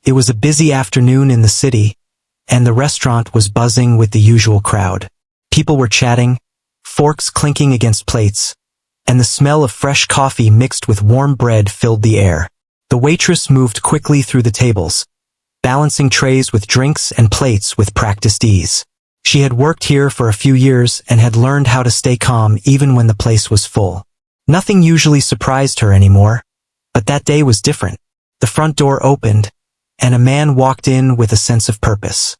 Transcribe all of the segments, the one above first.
It was a busy afternoon in the city, and the restaurant was buzzing with the usual crowd. People were chatting, forks clinking against plates, and the smell of fresh coffee mixed with warm bread filled the air. The waitress moved quickly through the tables, balancing trays with drinks and plates with practiced ease. She had worked here for a few years and had learned how to stay calm even when the place was full. Nothing usually surprised her anymore, but that day was different. The front door opened, and a man walked in with a sense of purpose.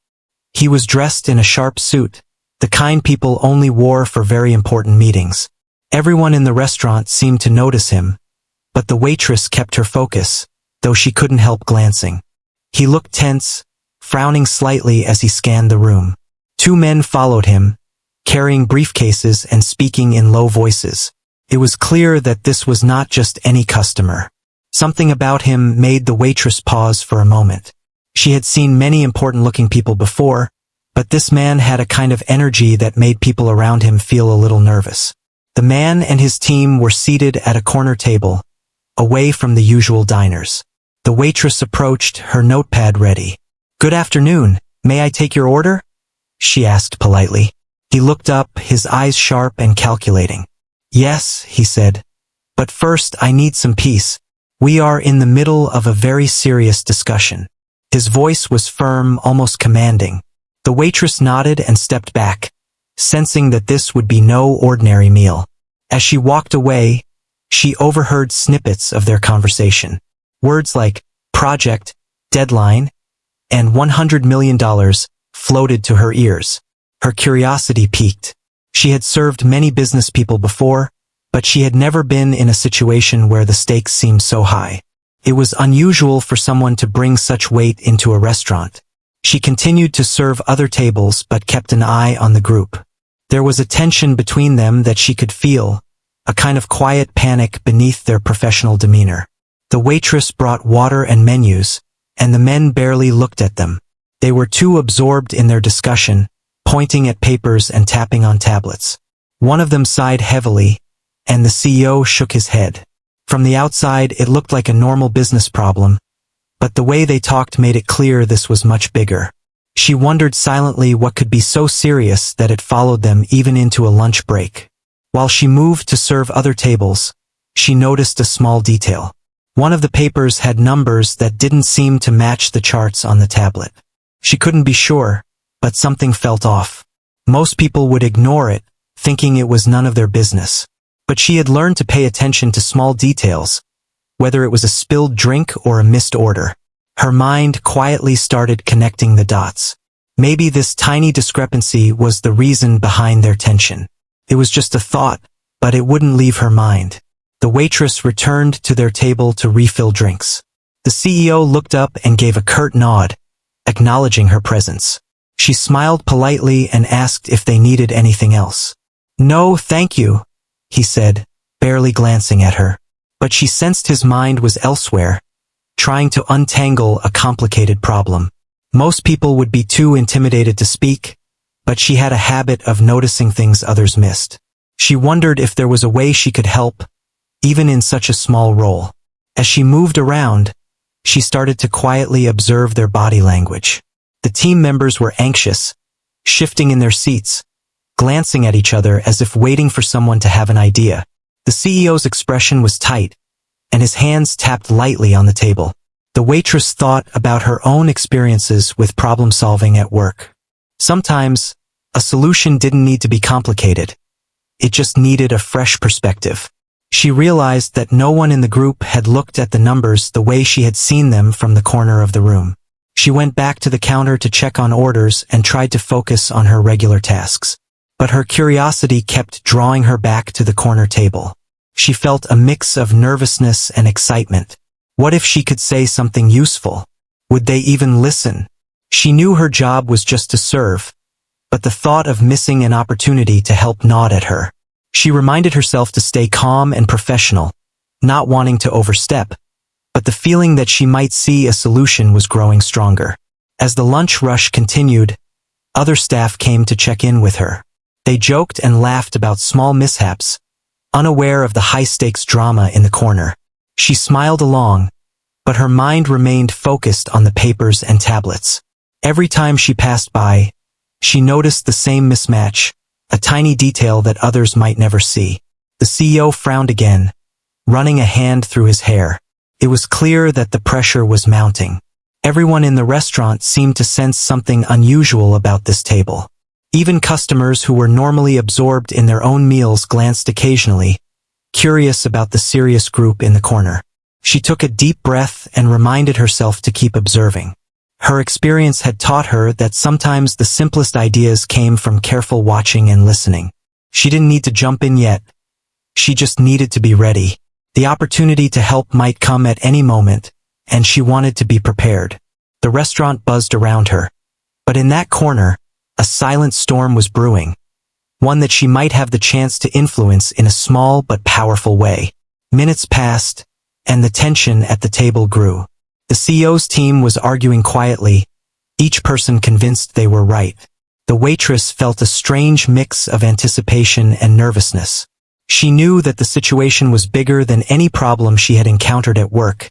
He was dressed in a sharp suit, the kind people only wore for very important meetings. Everyone in the restaurant seemed to notice him, but the waitress kept her focus, though she couldn't help glancing. He looked tense, frowning slightly as he scanned the room. Two men followed him, carrying briefcases and speaking in low voices. It was clear that this was not just any customer. Something about him made the waitress pause for a moment. She had seen many important-looking people before, but this man had a kind of energy that made people around him feel a little nervous. The man and his team were seated at a corner table, away from the usual diners. The waitress approached, her notepad ready. "Good afternoon, may I take your order?" she asked politely. He looked up, his eyes sharp and calculating. "Yes," he said, "but first I need some peace. We are in the middle of a very serious discussion." His voice was firm, almost commanding. The waitress nodded and stepped back, sensing that this would be no ordinary meal. As she walked away, she overheard snippets of their conversation. Words like project, deadline, and $100 million floated to her ears. Her curiosity piqued. She had served many business people before, but she had never been in a situation where the stakes seemed so high. It was unusual for someone to bring such weight into a restaurant. She continued to serve other tables but kept an eye on the group. There was a tension between them that she could feel, a kind of quiet panic beneath their professional demeanor. The waitress brought water and menus, and the men barely looked at them. They were too absorbed in their discussion, pointing at papers and tapping on tablets. One of them sighed heavily, and the CEO shook his head. From the outside, it looked like a normal business problem, but the way they talked made it clear this was much bigger. She wondered silently what could be so serious that it followed them even into a lunch break. While she moved to serve other tables, she noticed a small detail. One of the papers had numbers that didn't seem to match the charts on the tablet. She couldn't be sure, but something felt off. Most people would ignore it, thinking it was none of their business. But she had learned to pay attention to small details, whether it was a spilled drink or a missed order. Her mind quietly started connecting the dots. Maybe this tiny discrepancy was the reason behind their tension. It was just a thought, but it wouldn't leave her mind. The waitress returned to their table to refill drinks. The CEO looked up and gave a curt nod, acknowledging her presence. She smiled politely and asked if they needed anything else. "No, thank you," he said, barely glancing at her. But she sensed his mind was elsewhere, trying to untangle a complicated problem. Most people would be too intimidated to speak, but she had a habit of noticing things others missed. She wondered if there was a way she could help, even in such a small role. As she moved around, she started to quietly observe their body language. The team members were anxious, shifting in their seats, glancing at each other as if waiting for someone to have an idea. The CEO's expression was tight, and his hands tapped lightly on the table. The waitress thought about her own experiences with problem-solving at work. Sometimes, a solution didn't need to be complicated. It just needed a fresh perspective. She realized that no one in the group had looked at the numbers the way she had seen them from the corner of the room. She went back to the counter to check on orders and tried to focus on her regular tasks. But her curiosity kept drawing her back to the corner table. She felt a mix of nervousness and excitement. What if she could say something useful? Would they even listen? She knew her job was just to serve, but the thought of missing an opportunity to help gnawed at her. She reminded herself to stay calm and professional, not wanting to overstep, but the feeling that she might see a solution was growing stronger. As the lunch rush continued, other staff came to check in with her. They joked and laughed about small mishaps, unaware of the high-stakes drama in the corner. She smiled along, but her mind remained focused on the papers and tablets. Every time she passed by, she noticed the same mismatch, a tiny detail that others might never see. The CEO frowned again, running a hand through his hair. It was clear that the pressure was mounting. Everyone in the restaurant seemed to sense something unusual about this table. Even customers who were normally absorbed in their own meals glanced occasionally, curious about the serious group in the corner. She took a deep breath and reminded herself to keep observing. Her experience had taught her that sometimes the simplest ideas came from careful watching and listening. She didn't need to jump in yet. She just needed to be ready. The opportunity to help might come at any moment, and she wanted to be prepared. The restaurant buzzed around her. But in that corner, a silent storm was brewing, one that she might have the chance to influence in a small but powerful way. Minutes passed, and the tension at the table grew. The CEO's team was arguing quietly, each person convinced they were right. The waitress felt a strange mix of anticipation and nervousness. She knew that the situation was bigger than any problem she had encountered at work,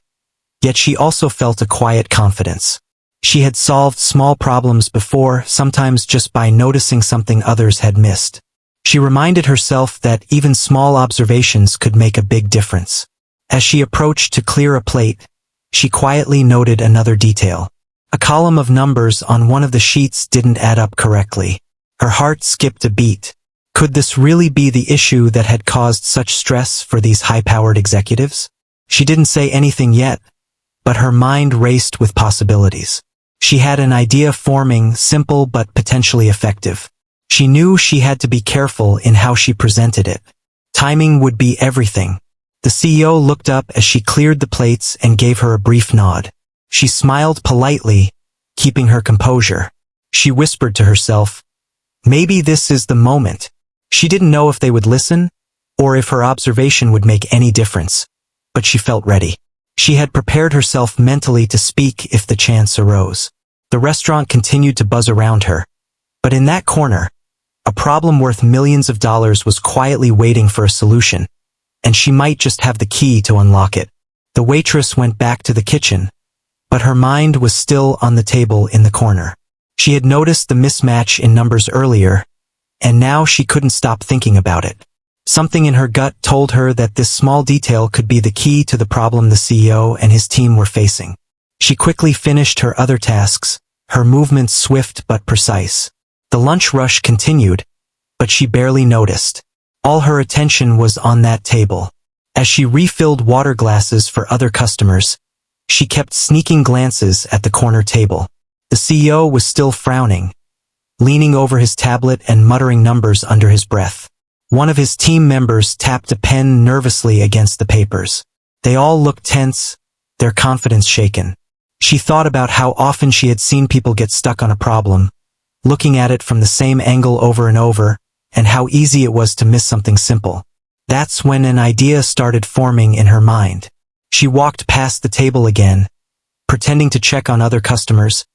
yet she also felt a quiet confidence. She had solved small problems before, sometimes just by noticing something others had missed. She reminded herself that even small observations could make a big difference. As she approached to clear a plate, she quietly noted another detail. A column of numbers on one of the sheets didn't add up correctly. Her heart skipped a beat. Could this really be the issue that had caused such stress for these high-powered executives? She didn't say anything yet, but her mind raced with possibilities. She had an idea forming, simple but potentially effective. She knew she had to be careful in how she presented it. Timing would be everything. The CEO looked up as she cleared the plates and gave her a brief nod. She smiled politely, keeping her composure. She whispered to herself, "Maybe this is the moment." She didn't know if they would listen, or if her observation would make any difference, but she felt ready. She had prepared herself mentally to speak if the chance arose. The restaurant continued to buzz around her, but in that corner, a problem worth millions of dollars was quietly waiting for a solution, and she might just have the key to unlock it. The waitress went back to the kitchen, but her mind was still on the table in the corner. She had noticed the mismatch in numbers earlier, and now she couldn't stop thinking about it. Something in her gut told her that this small detail could be the key to the problem the CEO and his team were facing. She quickly finished her other tasks, her movements swift but precise. The lunch rush continued, but she barely noticed. All her attention was on that table. As she refilled water glasses for other customers, she kept sneaking glances at the corner table. The CEO was still frowning, leaning over his tablet and muttering numbers under his breath. One of his team members tapped a pen nervously against the papers. They all looked tense, their confidence shaken. She thought about how often she had seen people get stuck on a problem, looking at it from the same angle over and over, and how easy it was to miss something simple. That's when an idea started forming in her mind. She walked past the table again, pretending to check on other customers,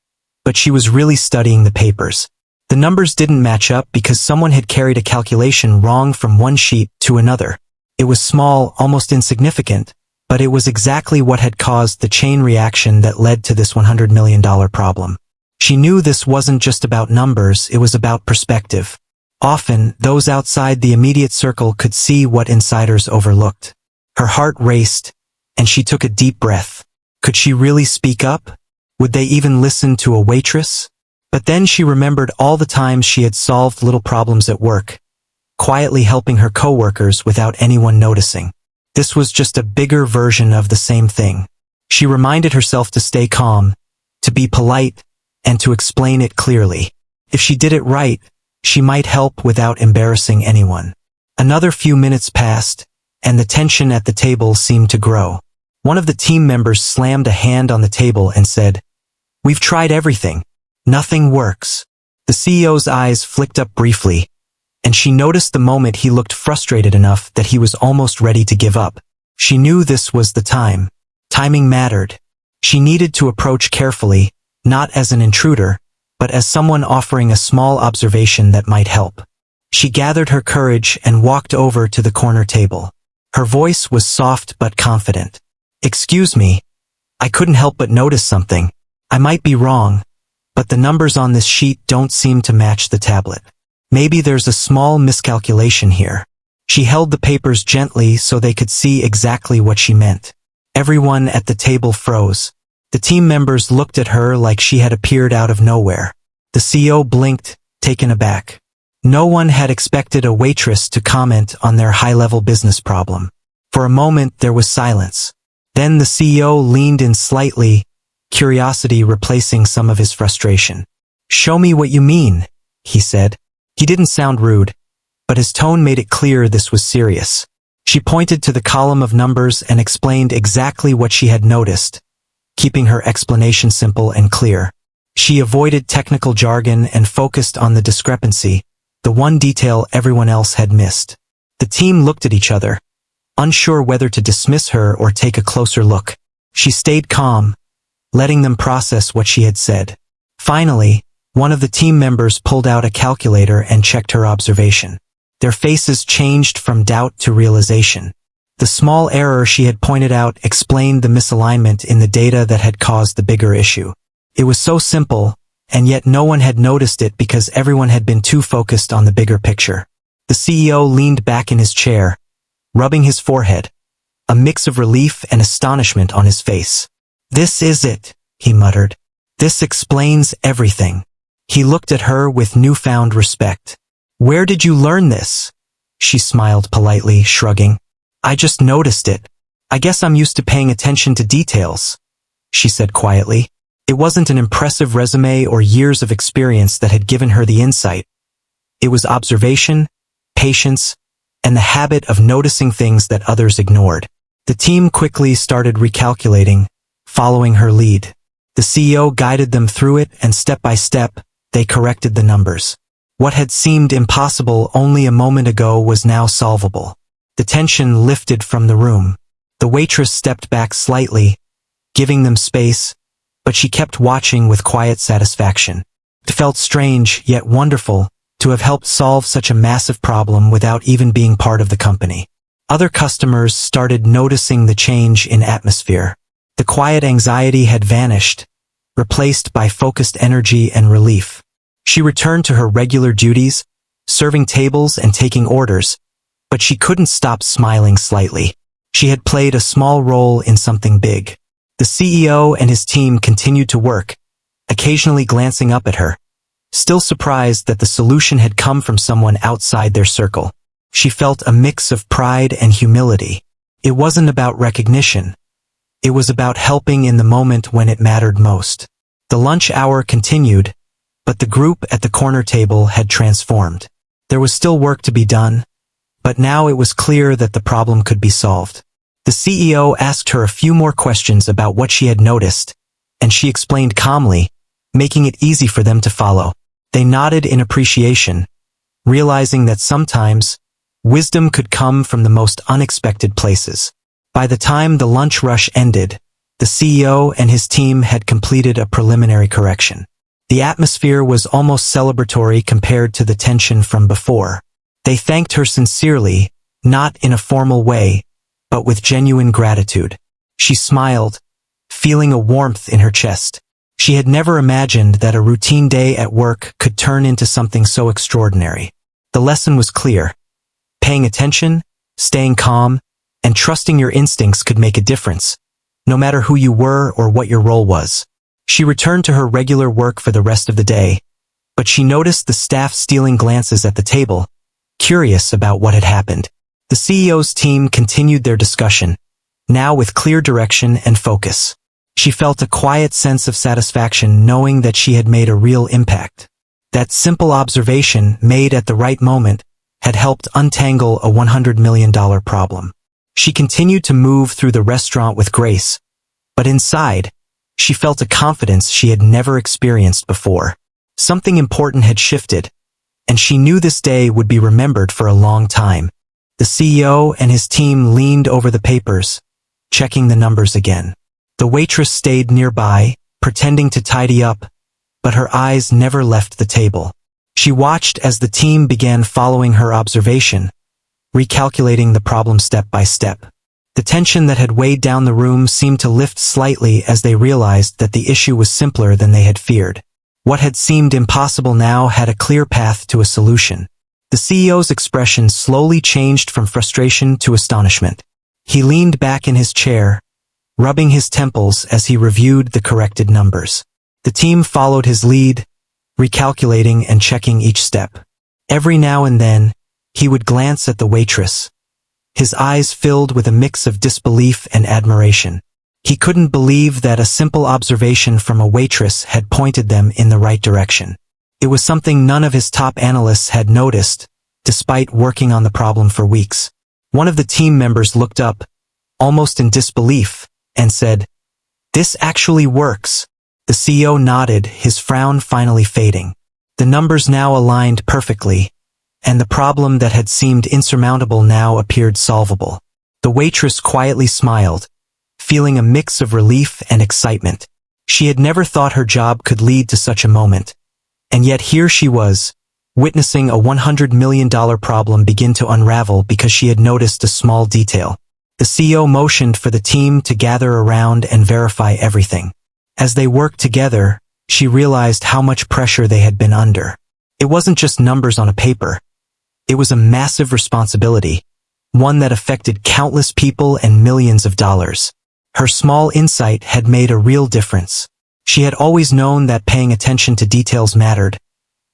but she was really studying the papers. The numbers didn't match up because someone had carried a calculation wrong from one sheet to another. It was small, almost insignificant, but it was exactly what had caused the chain reaction that led to this $100 million problem. She knew this wasn't just about numbers, it was about perspective. Often, those outside the immediate circle could see what insiders overlooked. Her heart raced, and she took a deep breath. Could she really speak up? Would they even listen to a waitress? But then she remembered all the times she had solved little problems at work, quietly helping her coworkers without anyone noticing. This was just a bigger version of the same thing. She reminded herself to stay calm, to be polite, and to explain it clearly. If she did it right, she might help without embarrassing anyone. Another few minutes passed, and the tension at the table seemed to grow. One of the team members slammed a hand on the table and said, "We've tried everything. Nothing works." The CEO's eyes flicked up briefly, and she noticed the moment he looked frustrated enough that he was almost ready to give up. She knew this was the time. Timing mattered. She needed to approach carefully, not as an intruder, but as someone offering a small observation that might help. She gathered her courage and walked over to the corner table. Her voice was soft but confident. "Excuse me, I couldn't help but notice something. I might be wrong, but the numbers on this sheet don't seem to match the tablet. Maybe there's a small miscalculation here. She held the papers gently so they could see exactly what she meant. Everyone at the table froze. The team members looked at her like she had appeared out of nowhere. The CEO blinked, taken aback. No one had expected a waitress to comment on their high-level business problem. For a moment there was silence. Then the CEO leaned in slightly, curiosity replacing some of his frustration. "Show me what you mean," he said. He didn't sound rude, but his tone made it clear this was serious. She pointed to the column of numbers and explained exactly what she had noticed, keeping her explanation simple and clear. She avoided technical jargon and focused on the discrepancy, the one detail everyone else had missed. The team looked at each other, unsure whether to dismiss her or take a closer look. She stayed calm, letting them process what she had said. Finally, one of the team members pulled out a calculator and checked her observation. Their faces changed from doubt to realization. The small error she had pointed out explained the misalignment in the data that had caused the bigger issue. It was so simple, and yet no one had noticed it because everyone had been too focused on the bigger picture. The CEO leaned back in his chair, rubbing his forehead, a mix of relief and astonishment on his face. "This is it," he muttered. "This explains everything." He looked at her with newfound respect. "Where did you learn this?" She smiled politely, shrugging. "I just noticed it. I guess I'm used to paying attention to details," she said quietly. It wasn't an impressive resume or years of experience that had given her the insight. It was observation, patience, and the habit of noticing things that others ignored. The team quickly started recalculating, following her lead. The CEO guided them through it, and step by step, they corrected the numbers. What had seemed impossible only a moment ago was now solvable. The tension lifted from the room. The waitress stepped back slightly, giving them space, but she kept watching with quiet satisfaction. It felt strange, yet wonderful, to have helped solve such a massive problem without even being part of the company. Other customers started noticing the change in atmosphere. The quiet anxiety had vanished, replaced by focused energy and relief. She returned to her regular duties, serving tables and taking orders, but she couldn't stop smiling slightly. She had played a small role in something big. The CEO and his team continued to work, occasionally glancing up at her, still surprised that the solution had come from someone outside their circle. She felt a mix of pride and humility. It wasn't about recognition. It was about helping in the moment when it mattered most. The lunch hour continued, but the group at the corner table had transformed. There was still work to be done, but now it was clear that the problem could be solved. The CEO asked her a few more questions about what she had noticed, and she explained calmly, making it easy for them to follow. They nodded in appreciation, realizing that sometimes wisdom could come from the most unexpected places. By the time the lunch rush ended, the CEO and his team had completed a preliminary correction. The atmosphere was almost celebratory compared to the tension from before. They thanked her sincerely, not in a formal way, but with genuine gratitude. She smiled, feeling a warmth in her chest. She had never imagined that a routine day at work could turn into something so extraordinary. The lesson was clear. Paying attention, staying calm, and trusting your instincts could make a difference, no matter who you were or what your role was. She returned to her regular work for the rest of the day, but she noticed the staff stealing glances at the table, curious about what had happened. The CEO's team continued their discussion, now with clear direction and focus. She felt a quiet sense of satisfaction knowing that she had made a real impact. That simple observation, made at the right moment, had helped untangle a $100 million problem. She continued to move through the restaurant with grace, but inside, she felt a confidence she had never experienced before. Something important had shifted, and she knew this day would be remembered for a long time. The CEO and his team leaned over the papers, checking the numbers again. The waitress stayed nearby, pretending to tidy up, but her eyes never left the table. She watched as the team began following her observation, recalculating the problem step by step. The tension that had weighed down the room seemed to lift slightly as they realized that the issue was simpler than they had feared. What had seemed impossible now had a clear path to a solution. The CEO's expression slowly changed from frustration to astonishment. He leaned back in his chair, rubbing his temples as he reviewed the corrected numbers. The team followed his lead, recalculating and checking each step. Every now and then, he would glance at the waitress, his eyes filled with a mix of disbelief and admiration. He couldn't believe that a simple observation from a waitress had pointed them in the right direction. It was something none of his top analysts had noticed, despite working on the problem for weeks. One of the team members looked up, almost in disbelief, and said, "This actually works." The CEO nodded, his frown finally fading. The numbers now aligned perfectly, and the problem that had seemed insurmountable now appeared solvable. The waitress quietly smiled, feeling a mix of relief and excitement. She had never thought her job could lead to such a moment. And yet here she was, witnessing a $100 million problem begin to unravel because she had noticed a small detail. The CEO motioned for the team to gather around and verify everything. As they worked together, she realized how much pressure they had been under. It wasn't just numbers on a paper. It was a massive responsibility, one that affected countless people and millions of dollars. Her small insight had made a real difference. She had always known that paying attention to details mattered,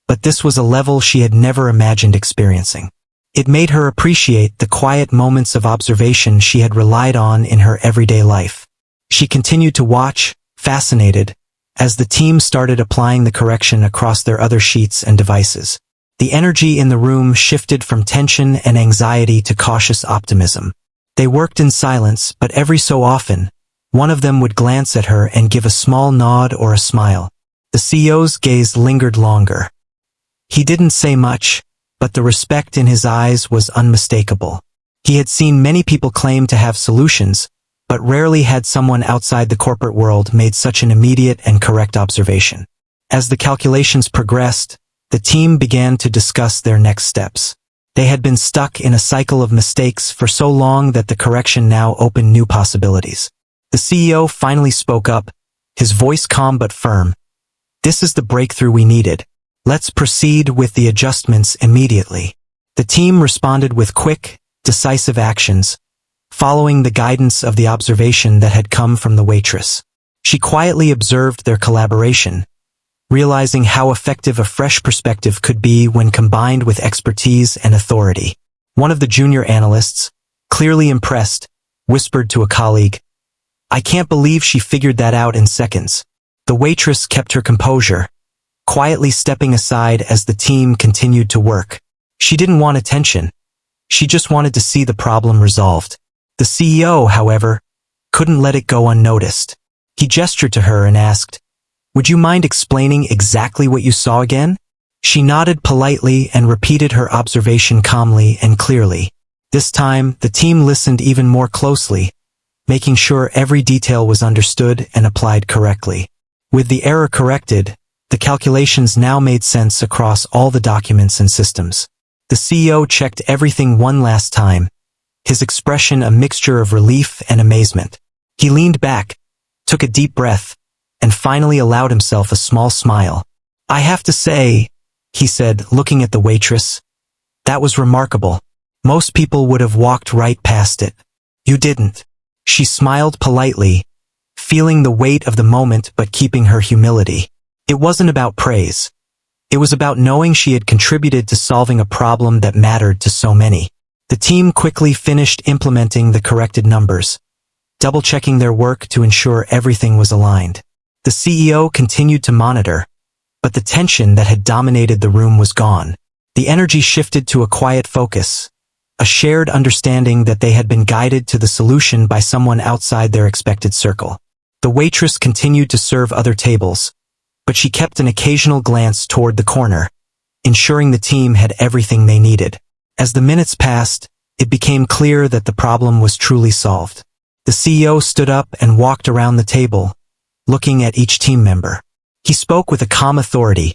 but this was a level she had never imagined experiencing. It made her appreciate the quiet moments of observation she had relied on in her everyday life. She continued to watch, fascinated, as the team started applying the correction across their other sheets and devices. The energy in the room shifted from tension and anxiety to cautious optimism. They worked in silence, but every so often, one of them would glance at her and give a small nod or a smile. The CEO's gaze lingered longer. He didn't say much, but the respect in his eyes was unmistakable. He had seen many people claim to have solutions, but rarely had someone outside the corporate world made such an immediate and correct observation. As the calculations progressed, the team began to discuss their next steps. They had been stuck in a cycle of mistakes for so long that the correction now opened new possibilities. The CEO finally spoke up, his voice calm but firm. "This is the breakthrough we needed. Let's proceed with the adjustments immediately." The team responded with quick, decisive actions, following the guidance of the observation that had come from the waitress. She quietly observed their collaboration, realizing how effective a fresh perspective could be when combined with expertise and authority. One of the junior analysts, clearly impressed, whispered to a colleague, "I can't believe she figured that out in seconds." The waitress kept her composure, quietly stepping aside as the team continued to work. She didn't want attention. She just wanted to see the problem resolved. The CEO, however, couldn't let it go unnoticed. He gestured to her and asked, "Would you mind explaining exactly what you saw again?" She nodded politely and repeated her observation calmly and clearly. This time, the team listened even more closely, making sure every detail was understood and applied correctly. With the error corrected, the calculations now made sense across all the documents and systems. The CEO checked everything one last time, his expression a mixture of relief and amazement. He leaned back, took a deep breath, and finally allowed himself a small smile. "I have to say," he said, looking at the waitress, "that was remarkable. Most people would have walked right past it. You didn't." She smiled politely, feeling the weight of the moment but keeping her humility. It wasn't about praise. It was about knowing she had contributed to solving a problem that mattered to so many. The team quickly finished implementing the corrected numbers, double-checking their work to ensure everything was aligned. The CEO continued to monitor, but the tension that had dominated the room was gone. The energy shifted to a quiet focus, a shared understanding that they had been guided to the solution by someone outside their expected circle. The waitress continued to serve other tables, but she kept an occasional glance toward the corner, ensuring the team had everything they needed. As the minutes passed, it became clear that the problem was truly solved. The CEO stood up and walked around the table, looking at each team member. He spoke with a calm authority,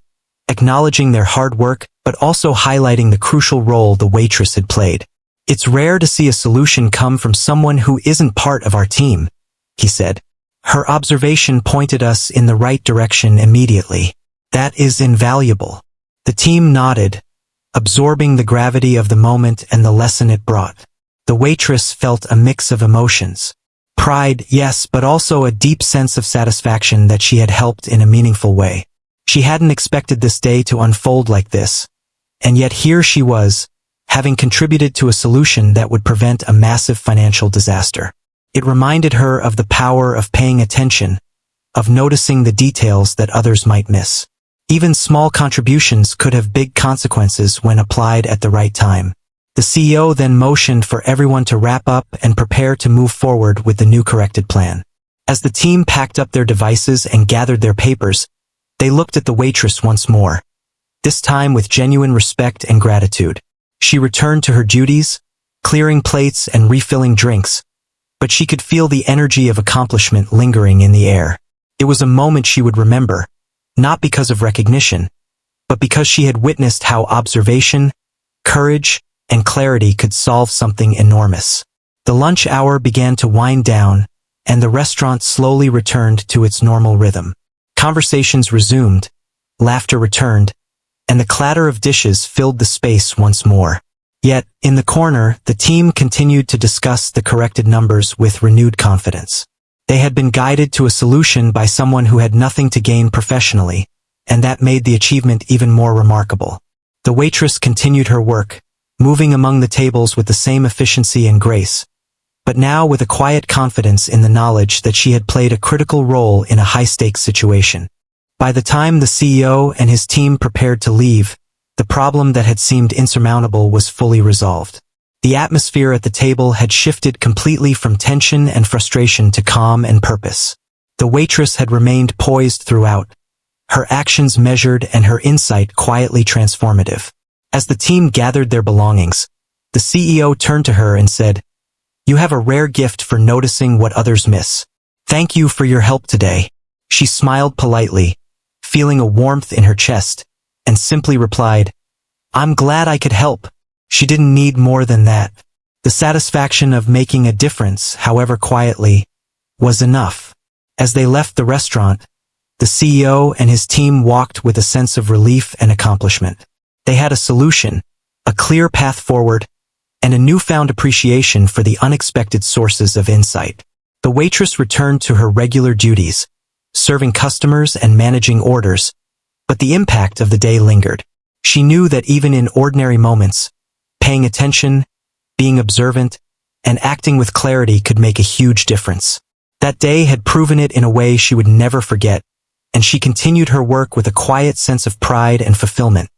acknowledging their hard work but also highlighting the crucial role the waitress had played. "It's rare to see a solution come from someone who isn't part of our team," he said. "Her observation pointed us in the right direction immediately. That is invaluable." The team nodded, absorbing the gravity of the moment and the lesson it brought. The waitress felt a mix of emotions. Pride, yes, but also a deep sense of satisfaction that she had helped in a meaningful way. She hadn't expected this day to unfold like this, and yet here she was, having contributed to a solution that would prevent a massive financial disaster. It reminded her of the power of paying attention, of noticing the details that others might miss. Even small contributions could have big consequences when applied at the right time. The CEO then motioned for everyone to wrap up and prepare to move forward with the new corrected plan. As the team packed up their devices and gathered their papers, they looked at the waitress once more, this time with genuine respect and gratitude. She returned to her duties, clearing plates and refilling drinks, but she could feel the energy of accomplishment lingering in the air. It was a moment she would remember, not because of recognition, but because she had witnessed how observation, courage, and clarity could solve something enormous. The lunch hour began to wind down, and the restaurant slowly returned to its normal rhythm. Conversations resumed, laughter returned, and the clatter of dishes filled the space once more. Yet, in the corner, the team continued to discuss the corrected numbers with renewed confidence. They had been guided to a solution by someone who had nothing to gain professionally, and that made the achievement even more remarkable. The waitress continued her work, moving among the tables with the same efficiency and grace, but now with a quiet confidence in the knowledge that she had played a critical role in a high-stakes situation. By the time the CEO and his team prepared to leave, the problem that had seemed insurmountable was fully resolved. The atmosphere at the table had shifted completely from tension and frustration to calm and purpose. The waitress had remained poised throughout, her actions measured and her insight quietly transformative. As the team gathered their belongings, the CEO turned to her and said, "You have a rare gift for noticing what others miss. Thank you for your help today." She smiled politely, feeling a warmth in her chest, and simply replied, "I'm glad I could help." She didn't need more than that. The satisfaction of making a difference, however quietly, was enough. As they left the restaurant, the CEO and his team walked with a sense of relief and accomplishment. They had a solution, a clear path forward, and a newfound appreciation for the unexpected sources of insight. The waitress returned to her regular duties, serving customers and managing orders, but the impact of the day lingered. She knew that even in ordinary moments, paying attention, being observant, and acting with clarity could make a huge difference. That day had proven it in a way she would never forget, and she continued her work with a quiet sense of pride and fulfillment.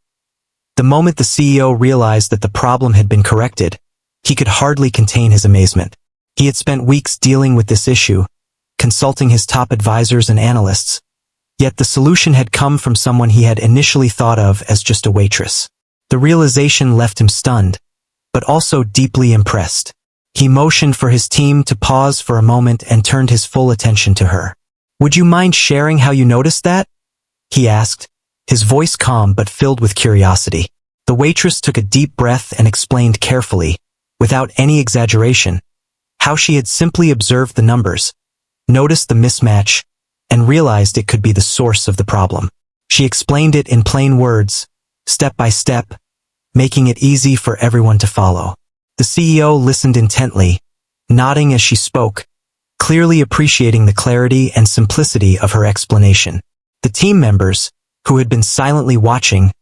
The moment the CEO realized that the problem had been corrected, he could hardly contain his amazement. He had spent weeks dealing with this issue, consulting his top advisors and analysts, yet the solution had come from someone he had initially thought of as just a waitress. The realization left him stunned, but also deeply impressed. He motioned for his team to pause for a moment and turned his full attention to her. "Would you mind sharing how you noticed that?" he asked, his voice calm but filled with curiosity. The waitress took a deep breath and explained carefully, without any exaggeration, how she had simply observed the numbers, noticed the mismatch, and realized it could be the source of the problem. She explained it in plain words, step by step, making it easy for everyone to follow. The CEO listened intently, nodding as she spoke, clearly appreciating the clarity and simplicity of her explanation. The team members, who had been silently watching,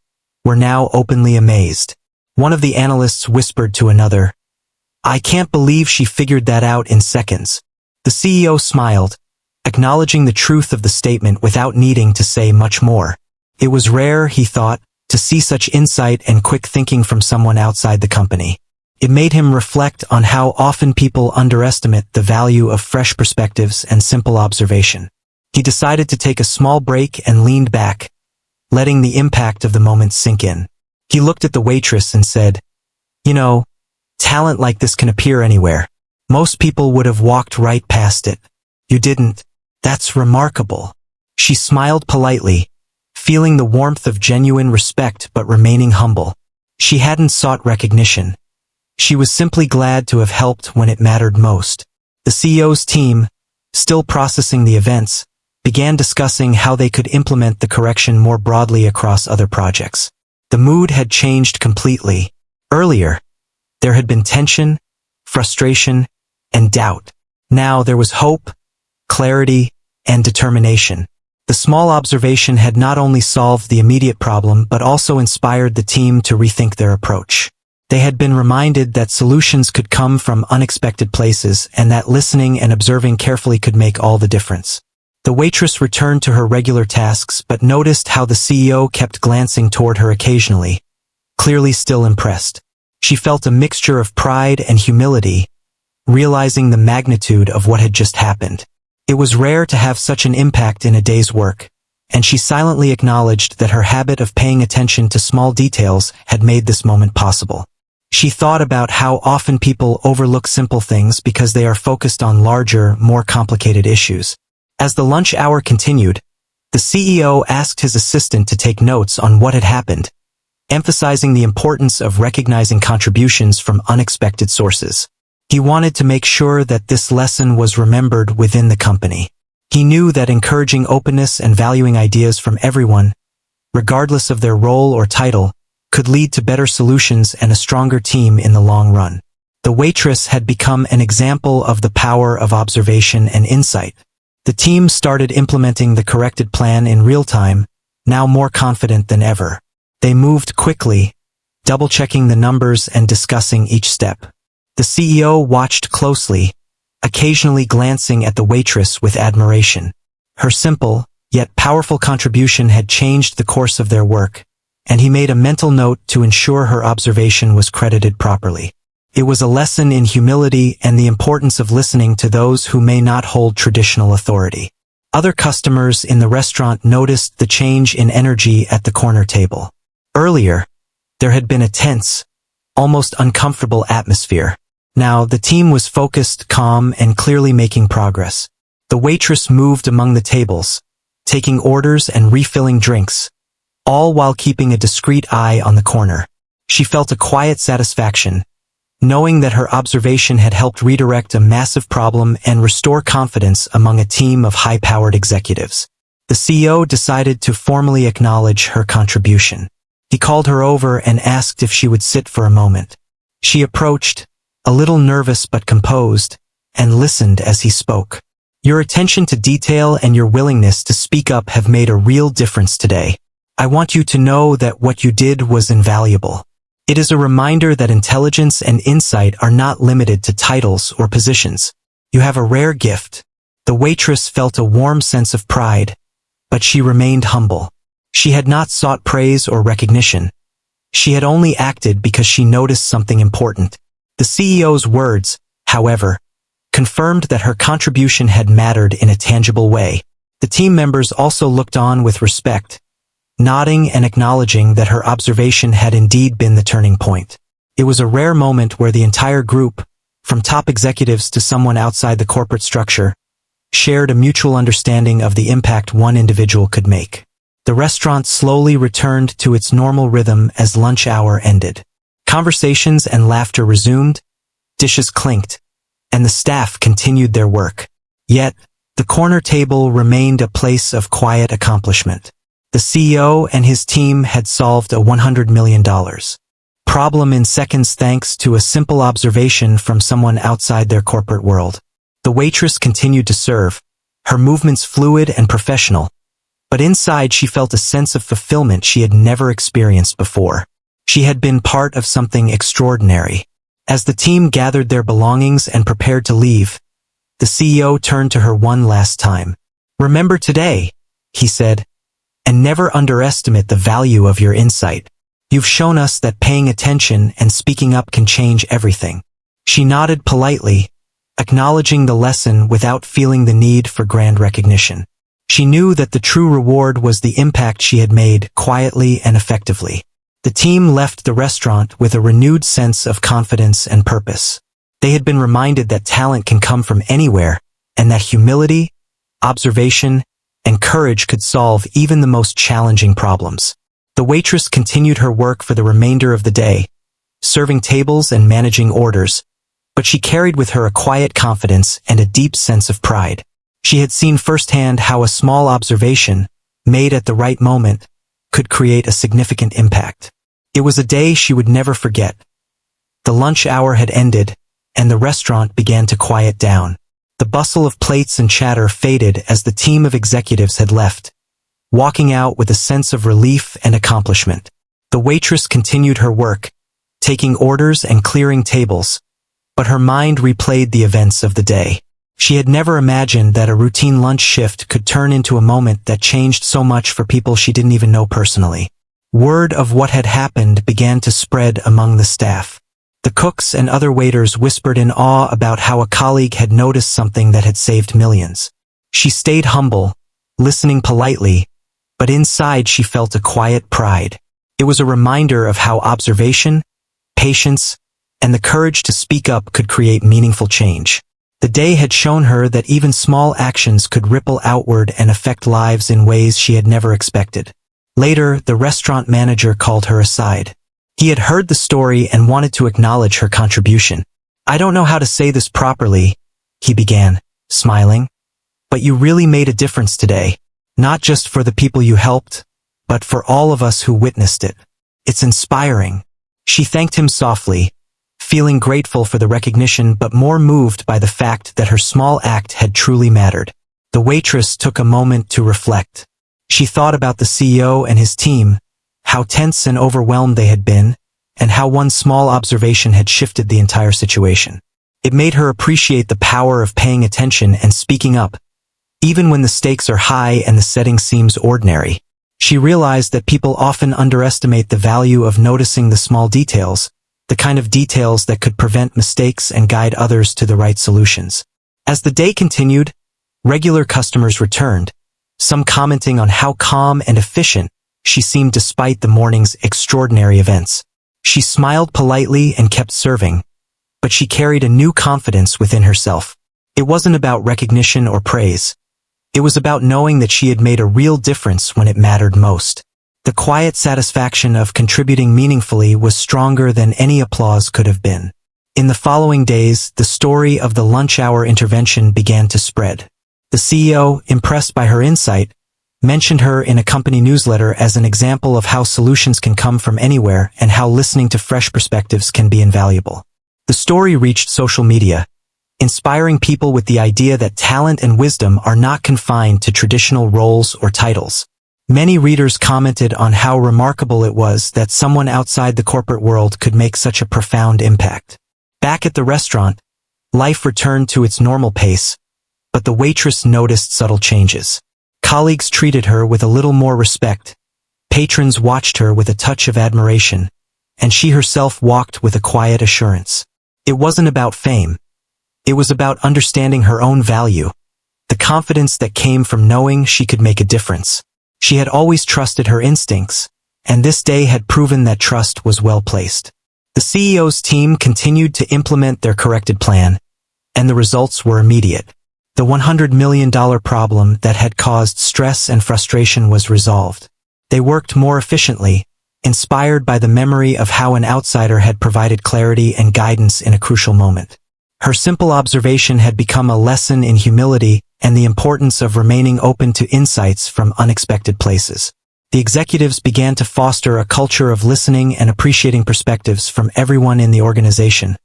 were now openly amazed. One of the analysts whispered to another, "I can't believe she figured that out in seconds." The CEO smiled, acknowledging the truth of the statement without needing to say much more. It was rare, he thought, to see such insight and quick thinking from someone outside the company. It made him reflect on how often people underestimate the value of fresh perspectives and simple observation. He decided to take a small break and leaned back, letting the impact of the moment sink in. He looked at the waitress and said, "You know, talent like this can appear anywhere. Most people would have walked right past it. You didn't. That's remarkable." She smiled politely, feeling the warmth of genuine respect but remaining humble. She hadn't sought recognition. She was simply glad to have helped when it mattered most. The CEO's team, still processing the events, began discussing how they could implement the correction more broadly across other projects. The mood had changed completely. Earlier, there had been tension, frustration, and doubt. Now there was hope, clarity, and determination. The small observation had not only solved the immediate problem but also inspired the team to rethink their approach. They had been reminded that solutions could come from unexpected places and that listening and observing carefully could make all the difference. The waitress returned to her regular tasks but noticed how the CEO kept glancing toward her occasionally, clearly still impressed. She felt a mixture of pride and humility, realizing the magnitude of what had just happened. It was rare to have such an impact in a day's work, and she silently acknowledged that her habit of paying attention to small details had made this moment possible. She thought about how often people overlook simple things because they are focused on larger, more complicated issues. As the lunch hour continued, the CEO asked his assistant to take notes on what had happened, emphasizing the importance of recognizing contributions from unexpected sources. He wanted to make sure that this lesson was remembered within the company. He knew that encouraging openness and valuing ideas from everyone, regardless of their role or title, could lead to better solutions and a stronger team in the long run. The waitress had become an example of the power of observation and insight. The team started implementing the corrected plan in real time, now more confident than ever. They moved quickly, double-checking the numbers and discussing each step. The CEO watched closely, occasionally glancing at the waitress with admiration. Her simple, yet powerful contribution had changed the course of their work, and he made a mental note to ensure her observation was credited properly. It was a lesson in humility and the importance of listening to those who may not hold traditional authority. Other customers in the restaurant noticed the change in energy at the corner table. Earlier, there had been a tense, almost uncomfortable atmosphere. Now, the team was focused, calm, and clearly making progress. The waitress moved among the tables, taking orders and refilling drinks, all while keeping a discreet eye on the corner. She felt a quiet satisfaction, knowing that her observation had helped redirect a massive problem and restore confidence among a team of high-powered executives. The CEO decided to formally acknowledge her contribution. He called her over and asked if she would sit for a moment. She approached, a little nervous but composed, and listened as he spoke. "Your attention to detail and your willingness to speak up have made a real difference today. I want you to know that what you did was invaluable. It is a reminder that intelligence and insight are not limited to titles or positions. You have a rare gift." The waitress felt a warm sense of pride, but she remained humble. She had not sought praise or recognition. She had only acted because she noticed something important. The CEO's words, however, confirmed that her contribution had mattered in a tangible way. The team members also looked on with respect, nodding and acknowledging that her observation had indeed been the turning point. It was a rare moment where the entire group, from top executives to someone outside the corporate structure, shared a mutual understanding of the impact one individual could make. The restaurant slowly returned to its normal rhythm as lunch hour ended. Conversations and laughter resumed, dishes clinked, and the staff continued their work. Yet, the corner table remained a place of quiet accomplishment. The CEO and his team had solved a $100 million problem in seconds thanks to a simple observation from someone outside their corporate world. The waitress continued to serve, her movements fluid and professional, but inside she felt a sense of fulfillment she had never experienced before. She had been part of something extraordinary. As the team gathered their belongings and prepared to leave, the CEO turned to her one last time. "Remember today," he said, "and never underestimate the value of your insight. You've shown us that paying attention and speaking up can change everything." She nodded politely, acknowledging the lesson without feeling the need for grand recognition. She knew that the true reward was the impact she had made quietly and effectively. The team left the restaurant with a renewed sense of confidence and purpose. They had been reminded that talent can come from anywhere, and that humility, observation, and courage could solve even the most challenging problems. The waitress continued her work for the remainder of the day, serving tables and managing orders, but she carried with her a quiet confidence and a deep sense of pride. She had seen firsthand how a small observation, made at the right moment, could create a significant impact. It was a day she would never forget. The lunch hour had ended, and the restaurant began to quiet down. The bustle of plates and chatter faded as the team of executives had left, walking out with a sense of relief and accomplishment. The waitress continued her work, taking orders and clearing tables, but her mind replayed the events of the day. She had never imagined that a routine lunch shift could turn into a moment that changed so much for people she didn't even know personally. Word of what had happened began to spread among the staff. The cooks and other waiters whispered in awe about how a colleague had noticed something that had saved millions. She stayed humble, listening politely, but inside she felt a quiet pride. It was a reminder of how observation, patience, and the courage to speak up could create meaningful change. The day had shown her that even small actions could ripple outward and affect lives in ways she had never expected. Later, the restaurant manager called her aside. He had heard the story and wanted to acknowledge her contribution. "I don't know how to say this properly," he began, smiling, "but you really made a difference today, not just for the people you helped, but for all of us who witnessed it. It's inspiring." She thanked him softly, feeling grateful for the recognition but more moved by the fact that her small act had truly mattered. The waitress took a moment to reflect. She thought about the CEO and his team, how tense and overwhelmed they had been, and how one small observation had shifted the entire situation. It made her appreciate the power of paying attention and speaking up, even when the stakes are high and the setting seems ordinary. She realized that people often underestimate the value of noticing the small details, the kind of details that could prevent mistakes and guide others to the right solutions. As the day continued, regular customers returned, some commenting on how calm and efficient she seemed despite the morning's extraordinary events. She smiled politely and kept serving, but she carried a new confidence within herself. It wasn't about recognition or praise. It was about knowing that she had made a real difference when it mattered most. The quiet satisfaction of contributing meaningfully was stronger than any applause could have been. In the following days, the story of the lunch hour intervention began to spread. The CEO, impressed by her insight, mentioned her in a company newsletter as an example of how solutions can come from anywhere and how listening to fresh perspectives can be invaluable. The story reached social media, inspiring people with the idea that talent and wisdom are not confined to traditional roles or titles. Many readers commented on how remarkable it was that someone outside the corporate world could make such a profound impact. Back at the restaurant, life returned to its normal pace, but the waitress noticed subtle changes. Colleagues treated her with a little more respect, patrons watched her with a touch of admiration, and she herself walked with a quiet assurance. It wasn't about fame. It was about understanding her own value, the confidence that came from knowing she could make a difference. She had always trusted her instincts, and this day had proven that trust was well placed. The CEO's team continued to implement their corrected plan, and the results were immediate. The $100 million problem that had caused stress and frustration was resolved. They worked more efficiently, inspired by the memory of how an outsider had provided clarity and guidance in a crucial moment. Her simple observation had become a lesson in humility and the importance of remaining open to insights from unexpected places. The executives began to foster a culture of listening and appreciating perspectives from everyone in the organization,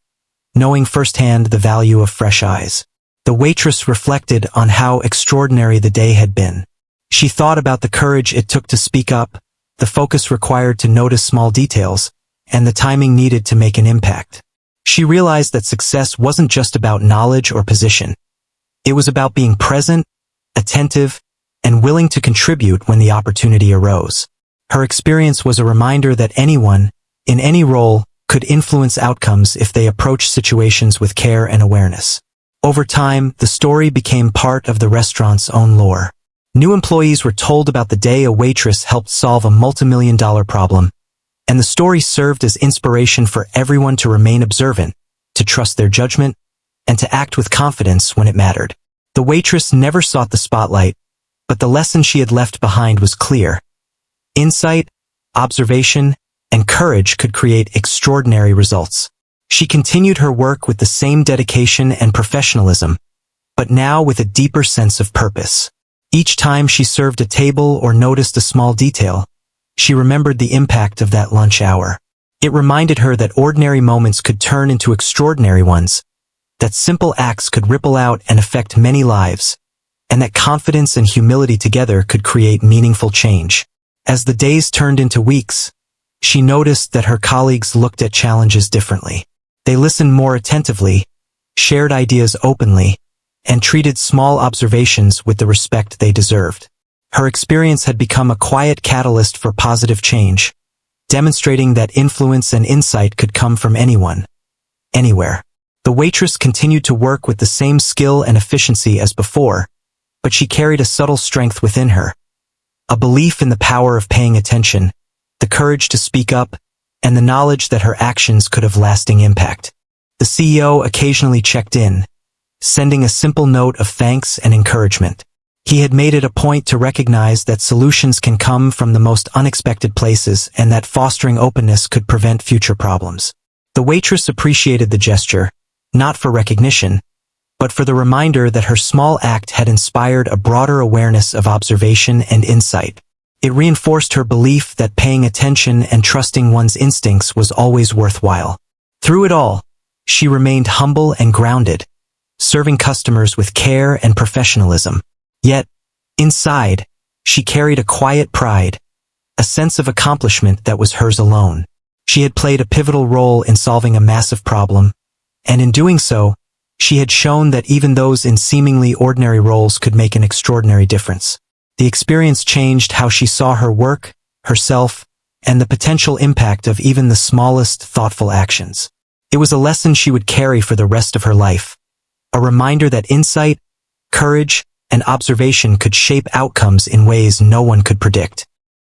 knowing firsthand the value of fresh eyes. The waitress reflected on how extraordinary the day had been. She thought about the courage it took to speak up, the focus required to notice small details, and the timing needed to make an impact. She realized that success wasn't just about knowledge or position. It was about being present, attentive, and willing to contribute when the opportunity arose. Her experience was a reminder that anyone, in any role, could influence outcomes if they approached situations with care and awareness. Over time, the story became part of the restaurant's own lore. New employees were told about the day a waitress helped solve a multi-million-dollar problem, and the story served as inspiration for everyone to remain observant, to trust their judgment, and to act with confidence when it mattered. The waitress never sought the spotlight, but the lesson she had left behind was clear. Insight, observation, and courage could create extraordinary results. She continued her work with the same dedication and professionalism, but now with a deeper sense of purpose. Each time she served a table or noticed a small detail, she remembered the impact of that lunch hour. It reminded her that ordinary moments could turn into extraordinary ones, that simple acts could ripple out and affect many lives, and that confidence and humility together could create meaningful change. As the days turned into weeks, she noticed that her colleagues looked at challenges differently. They listened more attentively, shared ideas openly, and treated small observations with the respect they deserved. Her experience had become a quiet catalyst for positive change, demonstrating that influence and insight could come from anyone, anywhere. The waitress continued to work with the same skill and efficiency as before, but she carried a subtle strength within her, a belief in the power of paying attention, the courage to speak up, and the knowledge that her actions could have lasting impact. The CEO occasionally checked in, sending a simple note of thanks and encouragement. He had made it a point to recognize that solutions can come from the most unexpected places and that fostering openness could prevent future problems. The waitress appreciated the gesture, not for recognition, but for the reminder that her small act had inspired a broader awareness of observation and insight. It reinforced her belief that paying attention and trusting one's instincts was always worthwhile. Through it all, she remained humble and grounded, serving customers with care and professionalism. Yet, inside, she carried a quiet pride, a sense of accomplishment that was hers alone. She had played a pivotal role in solving a massive problem, and in doing so, she had shown that even those in seemingly ordinary roles could make an extraordinary difference. The experience changed how she saw her work, herself, and the potential impact of even the smallest thoughtful actions. It was a lesson she would carry for the rest of her life, a reminder that insight, courage, and observation could shape outcomes in ways no one could predict.